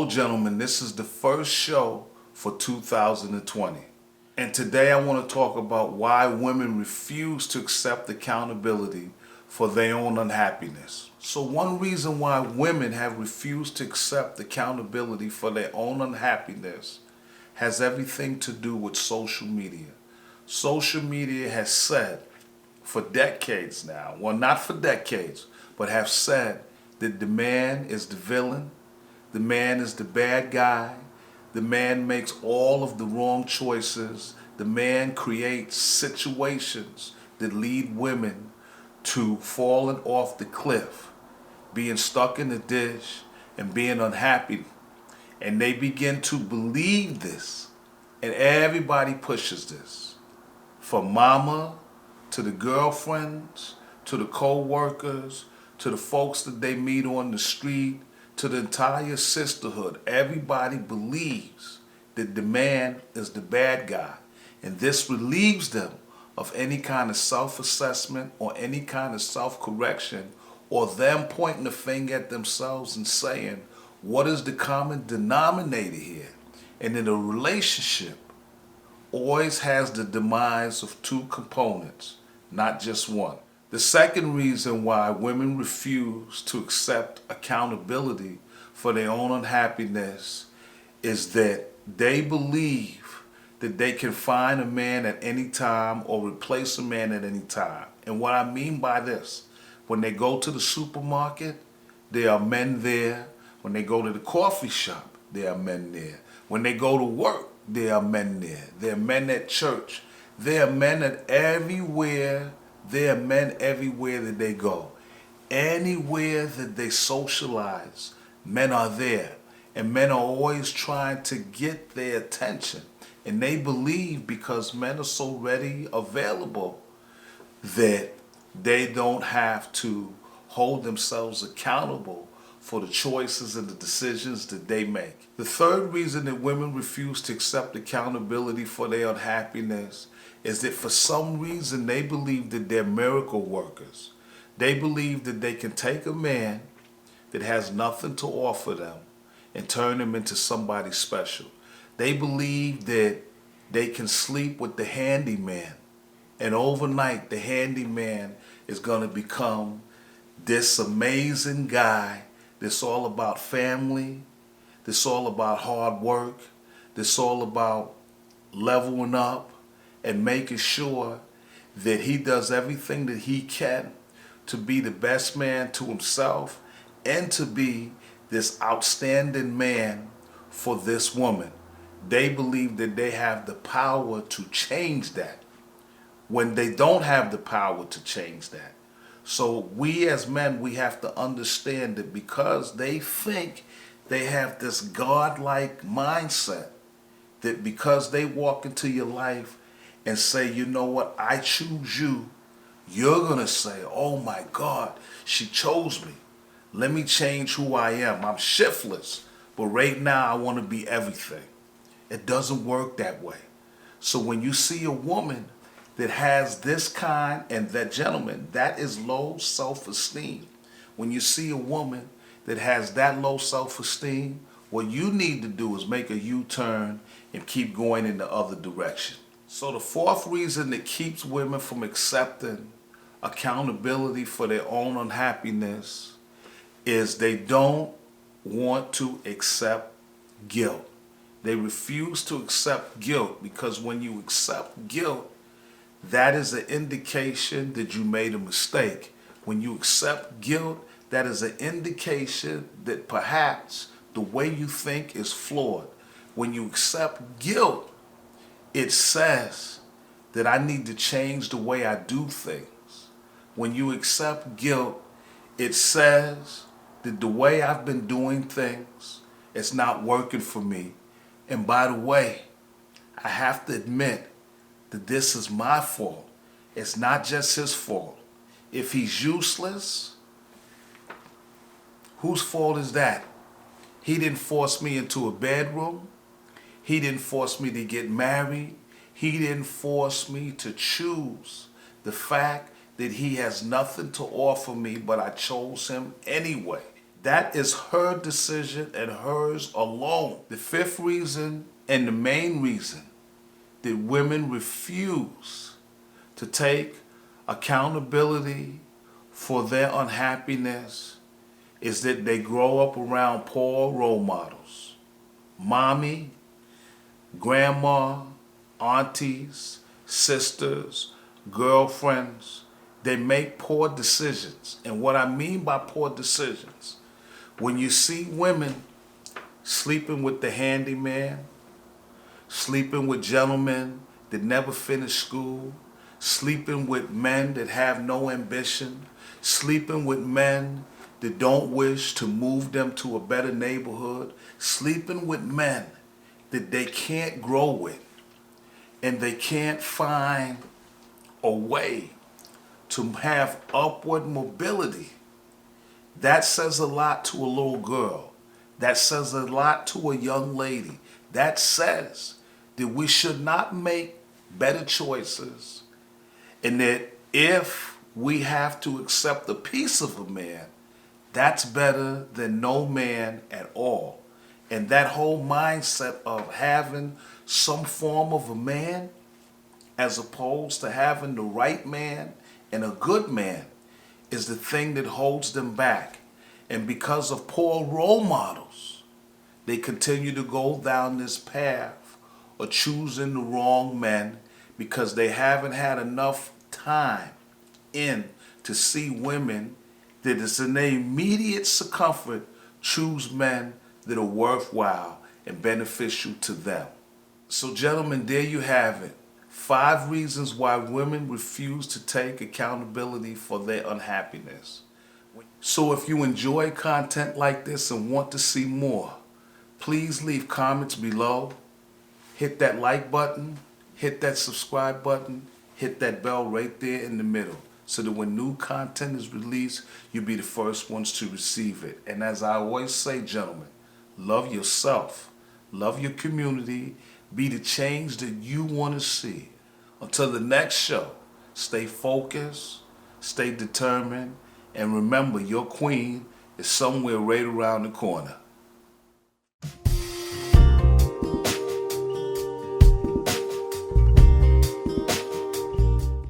Hello, gentlemen. This is the first show for 2020. And today I want to talk about why women refuse to accept accountability for their own unhappiness. So one reason why women have refused to accept accountability for their own unhappiness has everything to do with social media. Social media has said for decades now, well, not for decades, but have said that the man is the villain, the man is the bad guy, the man makes all of the wrong choices, the man creates situations that lead women to falling off the cliff, being stuck in the dish, and being unhappy. And they begin to believe this, and everybody pushes this. From mama to the girlfriends, to the co-workers, to the folks that they meet on the street, to the entire sisterhood. Everybody believes that the man is the bad guy. And this relieves them of any kind of self-assessment or any kind of self-correction or them pointing the finger at themselves and saying, what is the common denominator here? And in a relationship, always has the demise of two components, not just one. The second reason why women refuse to accept accountability for their own unhappiness is that they believe that they can find a man at any time or replace a man at any time. And what I mean by this, when they go to the supermarket, there are men there. When they go to the coffee shop, there are men there. When they go to work, there are men there. There are men at church. There are men at everywhere. There are men everywhere that they go. Anywhere that they socialize, men are there. And men are always trying to get their attention. And they believe because men are so ready, available, that they don't have to hold themselves accountable for the choices and the decisions that they make. The third reason that women refuse to accept accountability for their unhappiness is that for some reason they believe that they're miracle workers. They believe that they can take a man that has nothing to offer them and turn him into somebody special. They believe that they can sleep with the handyman, and overnight the handyman is going to become this amazing guy that's all about family, that's all about hard work, that's all about leveling up and making sure that he does everything that he can to be the best man to himself and to be this outstanding man for this woman. They believe that they have the power to change that when they don't have the power to change that. So we as men, we have to understand that because they think they have this godlike mindset, that because they walk into your life and say, you know what, I choose you, you're going to say, oh my God, she chose me. Let me change who I am. I'm shiftless, but right now I want to be everything. It doesn't work that way. So when you see a woman that has this kind, and that, gentleman, that is low self-esteem. When you see a woman that has that low self-esteem, what you need to do is make a U-turn and keep going in the other direction. So the fourth reason that keeps women from accepting accountability for their own unhappiness is they don't want to accept guilt. They refuse to accept guilt because when you accept guilt, that is an indication that you made a mistake. When you accept guilt, that is an indication that perhaps the way you think is flawed. When you accept guilt, it says that I need to change the way I do things. When you accept guilt, it says that the way I've been doing things, it's not working for me. And by the way, I have to admit that this is my fault. It's not just his fault. If he's useless, whose fault is that? He didn't force me into a bedroom. He didn't force me to get married. He didn't force me to choose the fact that he has nothing to offer me, but I chose him anyway. That is her decision and hers alone. The fifth reason and the main reason that women refuse to take accountability for their unhappiness is that they grow up around poor role models. Mommy, grandma, aunties, sisters, girlfriends, they make poor decisions. And what I mean by poor decisions, when you see women sleeping with the handyman, sleeping with gentlemen that never finished school, sleeping with men that have no ambition, sleeping with men that don't wish to move them to a better neighborhood, sleeping with men that they can't grow with, and they can't find a way to have upward mobility. That says a lot to a little girl. That says a lot to a young lady. That says that we should not make better choices, and that if we have to accept the piece of a man, that's better than no man at all. And that whole mindset of having some form of a man as opposed to having the right man and a good man is the thing that holds them back. And because of poor role models, they continue to go down this path of choosing the wrong men because they haven't had enough time in to see women that is in their immediate circumference choose men that are worthwhile and beneficial to them. So gentlemen, there you have it. 5 reasons why women refuse to take accountability for their unhappiness. So if you enjoy content like this and want to see more, please leave comments below. Hit that like button, hit that subscribe button, hit that bell right there in the middle, so that when new content is released, you'll be the first ones to receive it. And as I always say, gentlemen, love yourself, love your community, be the change that you want to see. Until the next show, stay focused, stay determined, and remember your queen is somewhere right around the corner.